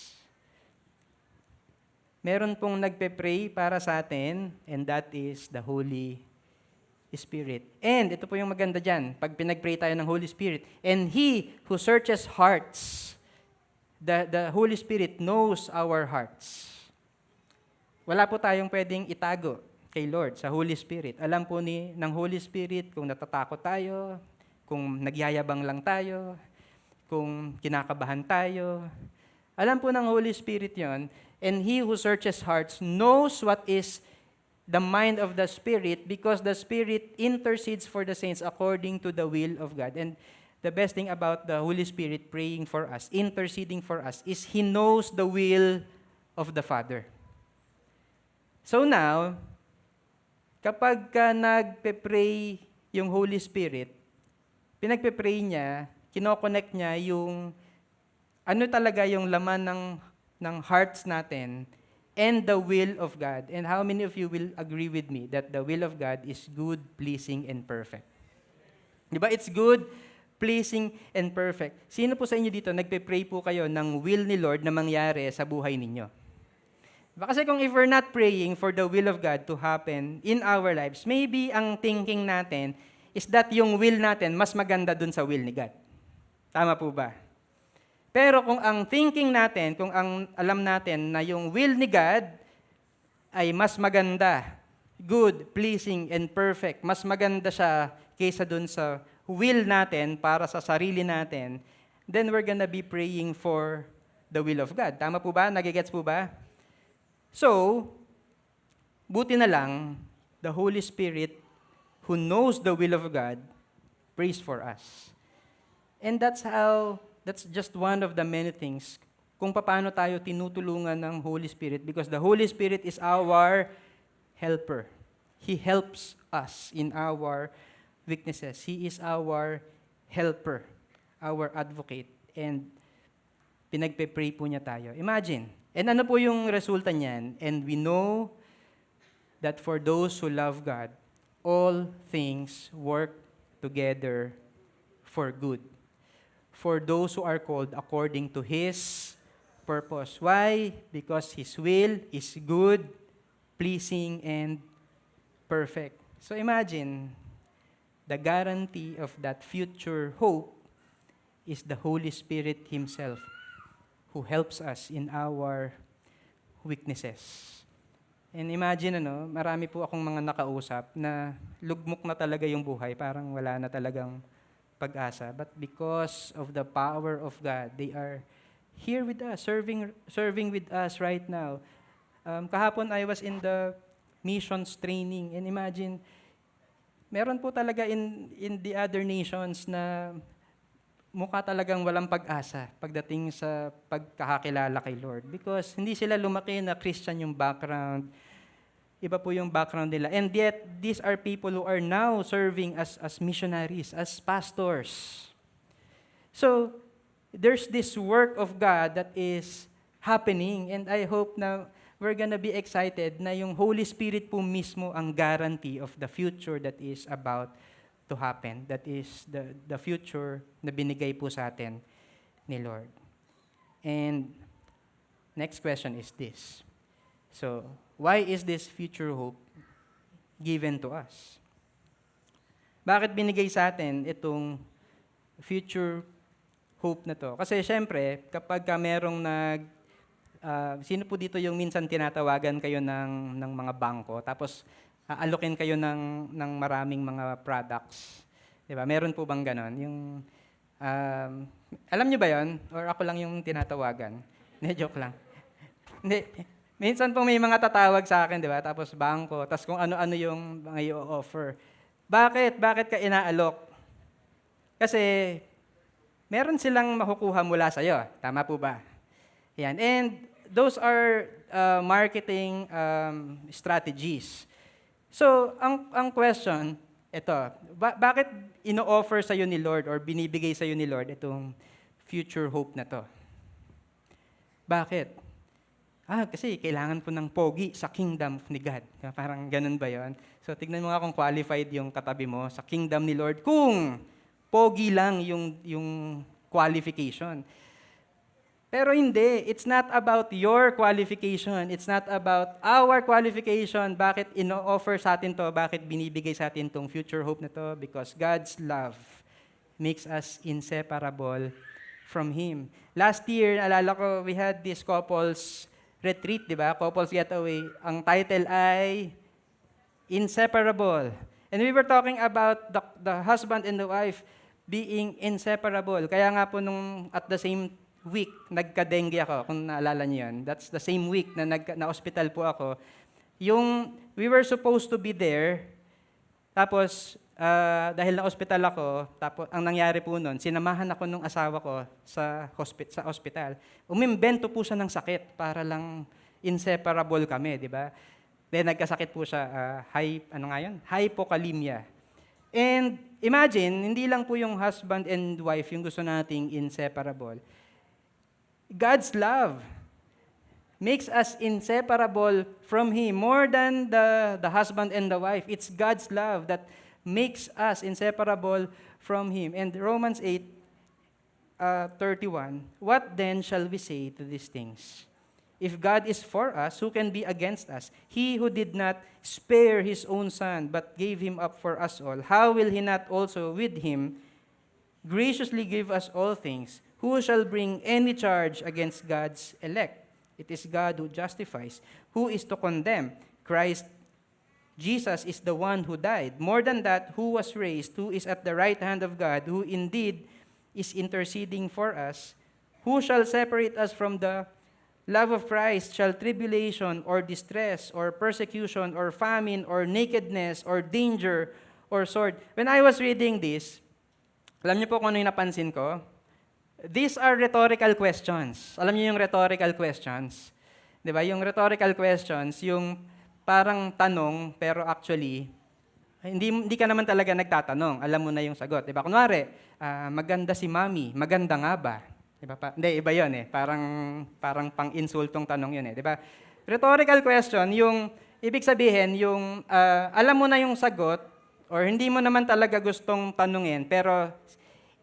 Meron pong nagpe-pray para sa atin, and that is the Holy Spirit. And ito po yung maganda dyan, pag pinag-pray tayo ng Holy Spirit, and He who searches hearts, the Holy Spirit knows our hearts. Wala po tayong pwedeng itago kay Lord sa Holy Spirit. Alam po ng Holy Spirit kung natatakot tayo, kung nagyayabang lang tayo, kung kinakabahan tayo. Alam po ng Holy Spirit yon. And He who searches hearts knows what is the mind of the Spirit, because the Spirit intercedes for the saints according to the will of God. And the best thing about the Holy Spirit praying for us, interceding for us, is He knows the will of the Father. So now, kapag ka nagpe-pray yung Holy Spirit, pinagpe-pray niya, kinoconnect niya yung ano talaga yung laman ng hearts natin and the will of God. And how many of you will agree with me that the will of God is good, pleasing, and perfect? Diba? It's good, pleasing, and perfect. Sino po sa inyo dito, nagpe-pray po kayo ng will ni Lord na mangyari sa buhay ninyo? Kasi kung if we're not praying for the will of God to happen in our lives, maybe ang thinking natin is that yung will natin mas maganda dun sa will ni God. Tama po ba? Pero kung ang thinking natin, kung ang alam natin na yung will ni God ay mas maganda, good, pleasing, and perfect, mas maganda siya kaysa dun sa will natin para sa sarili natin, then we're gonna be praying for the will of God. Tama po ba? Nagigets po ba? So, buti na lang, the Holy Spirit who knows the will of God prays for us. And that's just one of the many things kung paano tayo tinutulungan ng Holy Spirit, because the Holy Spirit is our helper. He helps us in our weaknesses. He is our helper, our advocate, and pinagpe-pray po niya tayo. Imagine. And ano po yung resulta niyan? And we know that for those who love God, all things work together for good. For those who are called according to His purpose. Why? Because His will is good, pleasing, and perfect. So imagine, the guarantee of that future hope is the Holy Spirit Himself who helps us in our weaknesses. And imagine, marami po akong mga nakausap na lugmok na talaga yung buhay, parang wala na talagang pag-asa. But because of the power of God, they are here with us, serving with us right now. Kahapon I was in the missions training, and imagine, meron po talaga in the other nations na mukha talagang walang pag-asa pagdating sa pagkakakilala kay Lord. Because hindi sila lumaki na Christian yung background. Iba po yung background nila. And yet, these are people who are now serving as missionaries, as pastors. So, there's this work of God that is happening, and I hope na we're gonna be excited na yung Holy Spirit po mismo ang guarantee of the future that is about to happen. That is the future na binigay po sa atin ni Lord. And next question is this. So, why is this future hope given to us? Bakit binigay sa atin itong future hope na to? Kasi syempre, kapag merong sino po dito yung minsan tinatawagan kayo ng mga bangko, tapos aalokin kayo ng maraming mga products. Diba? Meron po bang ganon? Alam niyo ba yon? Or ako lang yung tinatawagan? Hindi, joke lang. Hindi. Minsan po may mga tatawag sa akin, di ba? Tapos bangko, tapos kung ano-ano yung mga i-offer. Bakit? Bakit ka inaalok? Kasi meron silang makukuha mula sa'yo. Tama po ba? Yan. And those are marketing strategies. So, ang question, ito, bakit ino-offer sa'yo ni Lord or binibigay sa'yo ni Lord itong future hope na to? Bakit? Kasi kailangan po ng pogi sa kingdom ni God. Parang ganun ba yon? So, tignan mo nga kung qualified yung katabi mo sa kingdom ni Lord kung pogi lang yung qualification. Pero hindi. It's not about your qualification. It's not about our qualification. Bakit ino-offer sa atin to? Bakit binibigay sa atin tong future hope na to? Because God's love makes us inseparable from Him. Last year, alala ko, we had this couples retreat, di ba? Couples Getaway. Ang title ay Inseparable. And we were talking about the husband and the wife being inseparable. Kaya nga po at the same week, nagka-dengue ako, kung naalala niyo yun. That's the same week na na-hospital po ako. We were supposed to be there, tapos dahil na-hospital ako, tapos ang nangyari po nun, sinamahan ako ng asawa ko sa hospital. Umimbento po siya ng sakit para lang inseparable kami, di ba? Then nagkasakit po siya, hypokalemia. And imagine, hindi lang po yung husband and wife yung gusto nating inseparable. God's love makes us inseparable from Him more than the husband and the wife. It's God's love that makes us inseparable from Him. And Romans 8:31, what then shall we say to these things? If God is for us, who can be against us? He who did not spare His own Son, but gave Him up for us all, how will He not also with Him graciously give us all things? Who shall bring any charge against God's elect? It is God who justifies. Who is to condemn? Christ Jesus is the one who died. More than that, who was raised, who is at the right hand of God, who indeed is interceding for us. Who shall separate us from the love of Christ? Shall tribulation or distress or persecution or famine or nakedness or danger or sword? When I was reading this, alam niyo po kung ano yung napansin ko? These are rhetorical questions. Alam niyo yung rhetorical questions? 'Di ba? Yung rhetorical questions, yung parang tanong pero actually hindi ka naman talaga nagtatanong. Alam mo na yung sagot, 'di ba? Kunwari, maganda si Mami, maganda nga ba? 'Di ba? Hindi, iba 'yon eh. Parang pang-insultong tanong 'yun eh, 'di ba? Rhetorical question, yung ibig sabihin yung alam mo na yung sagot or hindi mo naman talaga gustong tanungin pero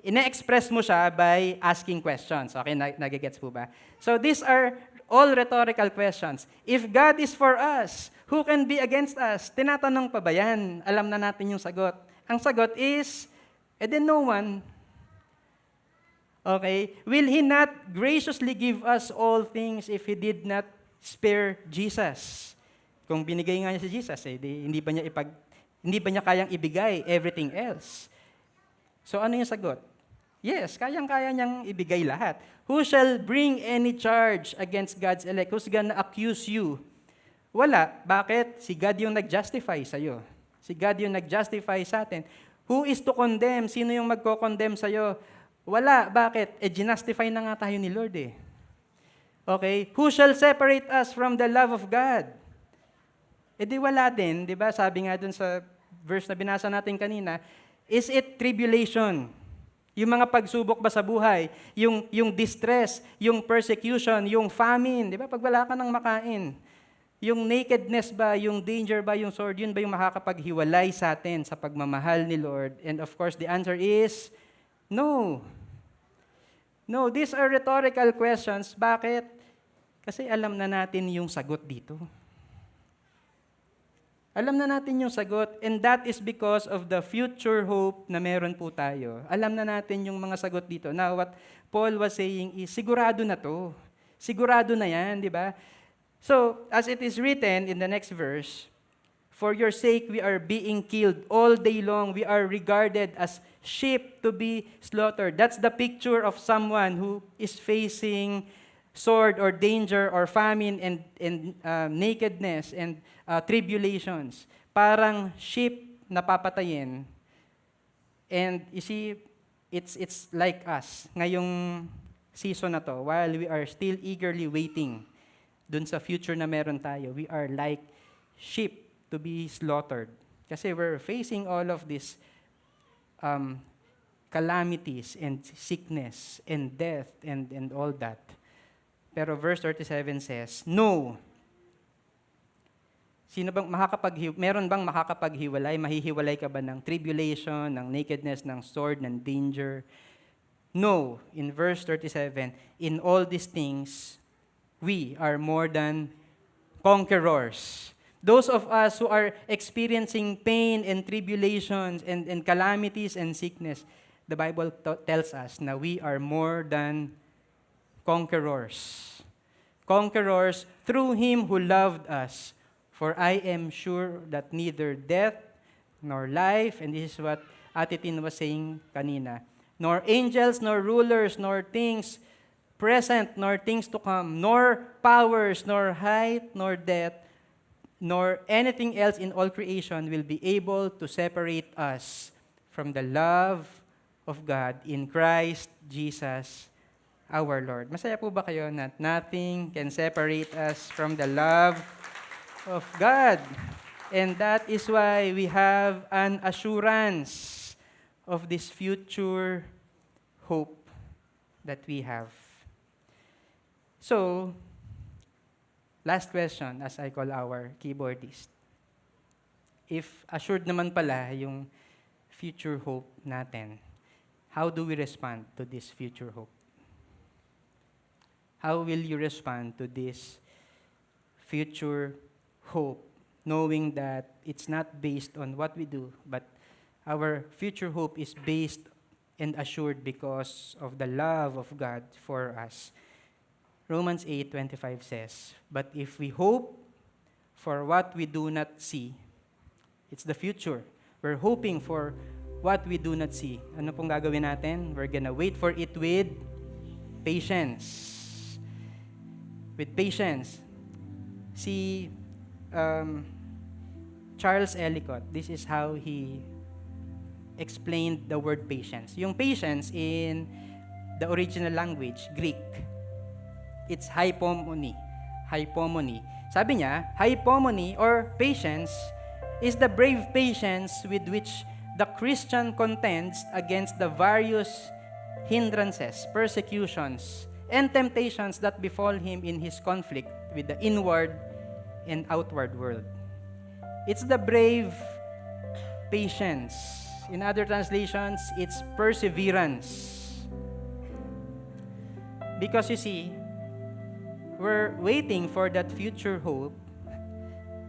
ine-express mo siya by asking questions. Okay, nagigets po ba? So these are all rhetorical questions. If God is for us, who can be against us? Tinatanong pa ba yan? Alam na natin yung sagot. Ang sagot is, then no one. Okay? Will He not graciously give us all things if He did not spare Jesus? Kung binigay nga niya si Jesus, hindi ba niya kayang ibigay everything else? So ano yung sagot? Yes, kayang-kaya niyang ibigay lahat. Who shall bring any charge against God's elect? Who's gonna accuse you? Wala. Bakit? Si God yung nag-justify sa'yo. Si God yung nag-justify sa atin. Who is to condemn? Sino yung magko-condemn sa'yo? Wala. Bakit? Ginustify na nga tayo ni Lord eh. Okay? Who shall separate us from the love of God? Di wala din. Di ba? Sabi nga dun sa verse na binasa natin kanina, is it tribulation? Yung mga pagsubok ba sa buhay, yung distress, yung persecution, yung famine, di ba? Pag wala ka ng makain, yung nakedness ba, yung danger ba, yung sword, yun ba yung makakapaghiwalay sa atin sa pagmamahal ni Lord? And of course, the answer is, no. No, these are rhetorical questions. Bakit? Kasi alam na natin yung sagot dito. Alam na natin yung sagot, and that is because of the future hope na meron po tayo. Alam na natin yung mga sagot dito. Now, what Paul was saying is, sigurado na to. Sigurado na yan, di ba? So, as it is written in the next verse, for your sake we are being killed all day long. We are regarded as sheep to be slaughtered. That's the picture of someone who is facing sword or danger or famine and nakedness and tribulations. Parang sheep na papatayin. And you see, it's like us ngayong season na to, while we are still eagerly waiting dun sa future na meron tayo, we are like sheep to be slaughtered. Kasi we're facing all of these calamities and sickness and death and all that. Pero verse 37 says, no. Sino bang meron bang makakapaghiwalay? Mahihiwalay ka ba ng tribulation, ng nakedness, ng sword, ng danger? No. In verse 37, in all these things, we are more than conquerors. Those of us who are experiencing pain and tribulations and calamities and sickness, the Bible tells us na we are more than conquerors. Conquerors through Him who loved us. For I am sure that neither death nor life, and this is what Ate Tin was saying kanina, nor angels, nor rulers, nor things present, nor things to come, nor powers, nor height, nor depth, nor anything else in all creation will be able to separate us from the love of God in Christ Jesus our Lord. Masaya po ba kayo that nothing can separate us from the love of God? And that is why we have an assurance of this future hope that we have. So, last question as I call our keyboardist. If assured naman pala yung future hope natin, how do we respond to this future hope? How will you respond to this future hope, knowing that it's not based on what we do, but our future hope is based and assured because of the love of God for us? Romans 8:25 says, but if we hope for what we do not see, it's the future. We're hoping for what we do not see. Ano pong gagawin natin? We're gonna wait for it with patience. With patience. Si Charles Ellicott, this is how he explained the word patience. Yung patience in the original language, Greek, it's hypomone. Hypomone. Sabi niya, hypomone or patience is the brave patience with which the Christian contends against the various hindrances, persecutions, and temptations that befall him in his conflict with the inward and outward world. It's the brave patience. In other translations, it's perseverance. Because you see, we're waiting for that future hope.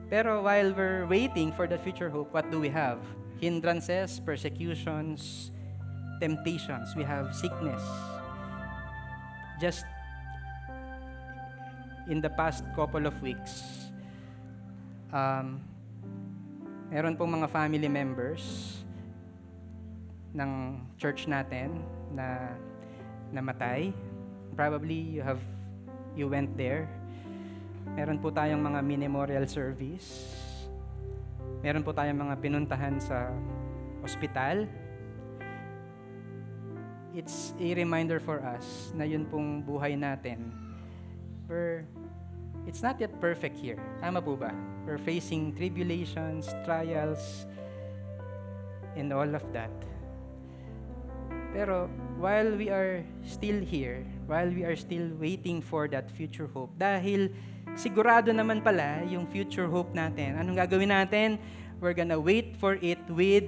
Pero while we're waiting for that future hope, what do we have? Hindrances, persecutions, temptations. We have sickness. Just in the past couple of weeks, meron pong mga family members ng church natin na namatay. Probably you went there. Meron po tayong mga memorial service. Meron po tayong mga pinuntahan sa ospital. It's a reminder for us na yun pong buhay natin. It's not yet perfect here. Tama po ba? We're facing tribulations, trials, and all of that. Pero while we are still here, while we are still waiting for that future hope, dahil sigurado naman pala yung future hope natin, anong gagawin natin? We're gonna wait for it with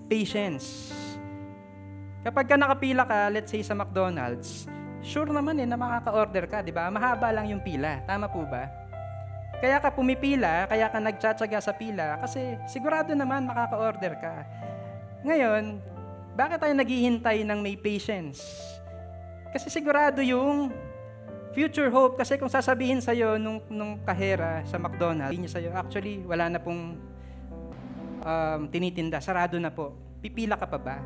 patience. Kapag ka nakapila ka, let's say sa McDonald's, sure naman na makaka-order ka, di ba? Mahaba lang yung pila. Tama po ba? Kaya ka pumipila, kaya ka nagtsatsaga sa pila, kasi sigurado naman makaka-order ka. Ngayon, bakit tayo naghihintay ng may patience? Kasi sigurado yung future hope, kasi kung sasabihin sa'yo nung kahera sa McDonald's, sabihin niya sa'yo, actually, wala na pong tinitinda, sarado na po. Pipila ka pa ba?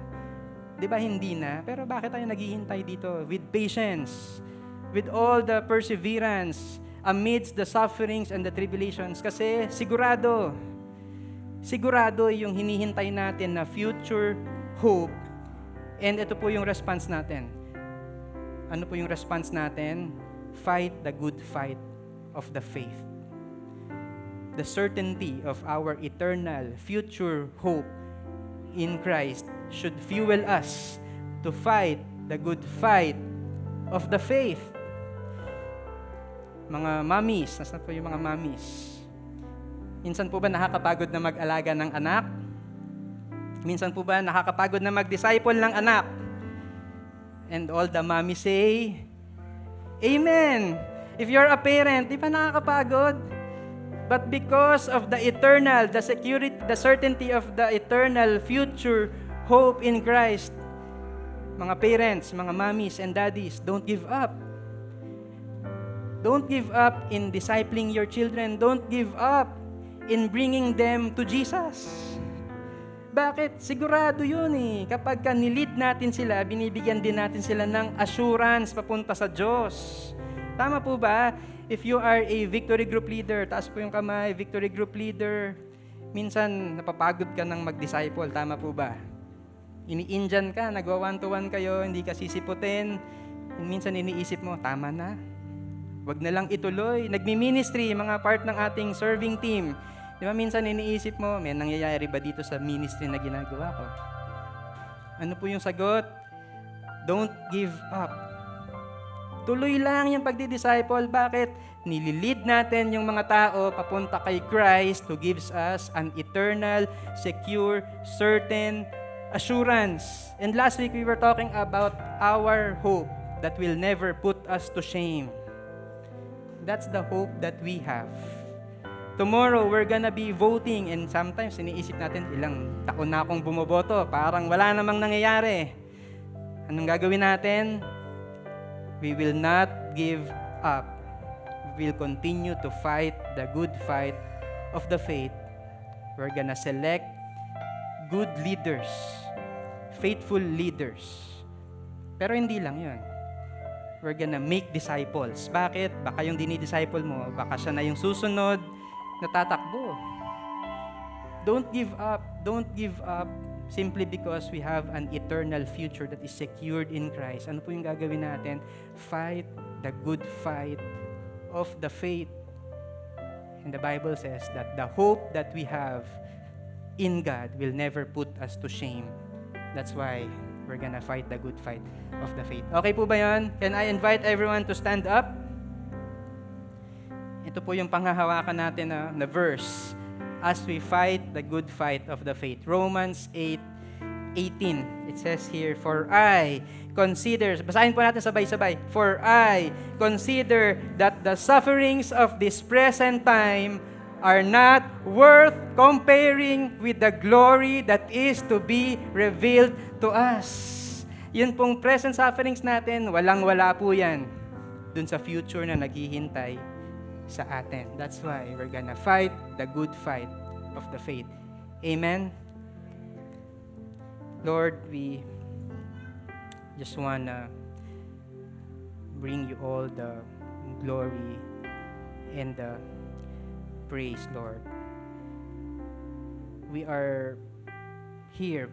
Di ba hindi na? Pero bakit tayo naghihintay dito? With patience, with all the perseverance, amidst the sufferings and the tribulations. Kasi sigurado yung hinihintay natin na future hope. And ito po yung response natin. Ano po yung response natin? Fight the good fight of the faith. The certainty of our eternal future hope in Christ should fuel us to fight the good fight of the faith. Mga mommies, nasan po yung mga mommies? Minsan po ba nakakapagod na mag-alaga ng anak? Minsan po ba nakakapagod na mag-disciple ng anak? And all the mommies say, Amen! If you're a parent, di ba nakakapagod? But because of the eternal, the security, the certainty of the eternal future hope in Christ, mga parents, mga mommies and daddies, don't give up. Don't give up in discipling your children. Don't give up in bringing them to Jesus. Bakit? Sigurado yun eh. Kapag nilid natin sila, binibigyan din natin sila ng assurance papunta sa Diyos. Tama po ba? If you are a victory group leader, taas po yung kamay, victory group leader, minsan napapagod ka ng mag-disciple, tama po ba? Ini-Indian ka, nagwa one-to-one kayo, hindi ka sisiputin, minsan iniisip mo, tama na, wag na lang ituloy. Nagmi-ministry, mga part ng ating serving team, di ba minsan iniisip mo, may nangyayari ba dito sa ministry na ginagawa ko? Ano po yung sagot? Don't give up. Tuloy lang yung pagdi-disciple. Bakit? Nililid natin yung mga tao papunta kay Christ who gives us an eternal, secure, certain assurance. And last week, we were talking about our hope that will never put us to shame. That's the hope that we have. Tomorrow, we're gonna be voting and sometimes iniisip natin, ilang taon na akong bumoboto, parang wala namang nangyayari. Anong gagawin natin? We will not give up. We will continue to fight the good fight of the faith. We're gonna select good leaders, faithful leaders. Pero hindi lang yun. we're gonna make disciples. Bakit? Baka yung dinidisciple mo, baka siya na yung susunod na tatakbo. Don't give up. Don't give up simply because we have an eternal future that is secured in Christ. Ano po yung gagawin natin? Fight the good fight of the faith. And the Bible says that the hope that we have in God will never put us to shame. That's why we're gonna fight the good fight of the faith. Okay po ba yun? Can I invite everyone to stand up? Ito po yung panghahawakan natin na verse as we fight the good fight of the faith. Romans 8:18. It says here, for I consider, basahin po natin sabay-sabay, for I consider that the sufferings of this present time are not worth comparing with the glory that is to be revealed to us. Yun pong present sufferings natin, walang-wala po yan dun sa future na naghihintay sa atin. That's why we're gonna fight the good fight of the faith. Amen? Lord, we just wanna bring you all the glory and the praise, Lord. We are here,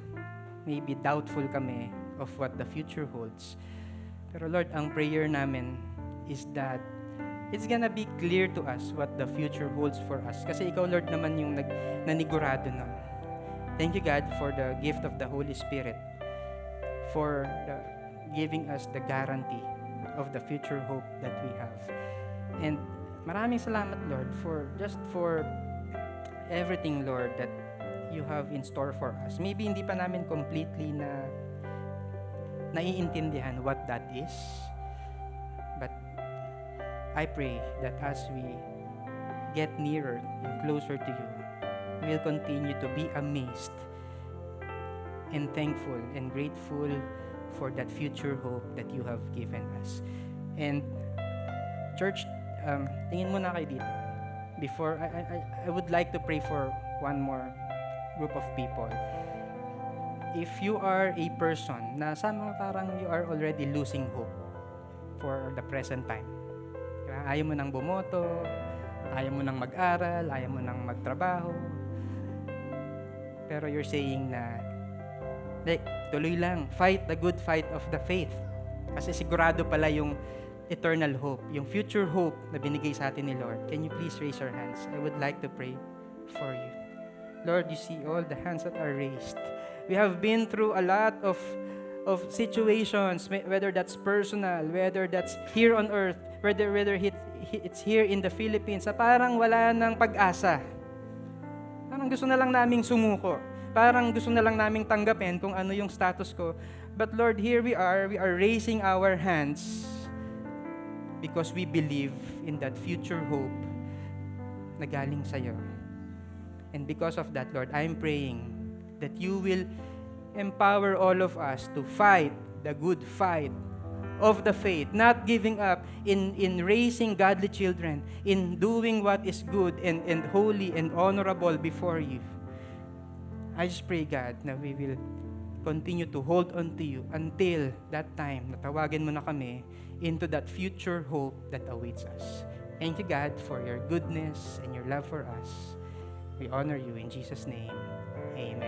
maybe doubtful kami of what the future holds. Pero Lord, ang prayer namin is that it's gonna be clear to us what the future holds for us. Kasi ikaw, Lord, naman yung nanigurado na. Thank you, God, for the gift of the Holy Spirit, for giving us the guarantee of the future hope that we have. And maraming salamat, Lord, for everything, Lord, that you have in store for us. Maybe hindi pa namin completely naiintindihan what that is. But I pray that as we get nearer and closer to you, we'll continue to be amazed and thankful and grateful for that future hope that you have given us. And church, tingin muna kayo dito. Before, I would like to pray for one more group of people. If you are a person na parang you are already losing hope for the present time. Ayaw mo nang bumoto, ayaw mo nang mag-aral, ayaw mo nang magtrabaho. Pero you're saying na, tuloy lang, fight the good fight of the faith. Kasi sigurado pala yung eternal hope, yung future hope na binigay sa atin ni Lord. Can you please raise your hands? I would like to pray for you. Lord, you see all the hands that are raised. We have been through a lot of situations, whether that's personal, whether that's here on earth, whether it's here in the Philippines, parang wala nang pag-asa. Parang gusto na lang naming sumuko. Parang gusto na lang naming tanggapin kung ano yung status ko. But Lord, here we are raising our hands because we believe in that future hope na galing sa'yo. And because of that, Lord, I'm praying that you will empower all of us to fight the good fight of the faith, not giving up in raising godly children, in doing what is good and holy and honorable before you. I just pray, God, na we will continue to hold on to you until that time na tawagin mo na kami into that future hope that awaits us. Thank you, God, for your goodness and your love for us. We honor you in Jesus' name. Amen.